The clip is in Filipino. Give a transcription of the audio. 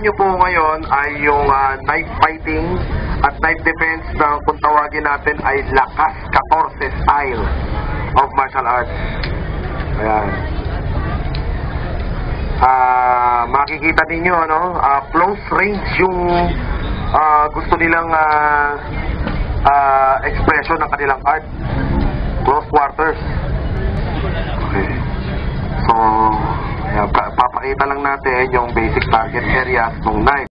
nyo po ngayon ay yung knife fighting at knife defense na kung tawagin natin ay Lakas 14 style of martial arts. Ayan. Makikita ninyo, ano, close range yung gusto nilang expression ng kanilang art. Close quarters. Okay. So, papakita lang natin yung basic target areas ng knife.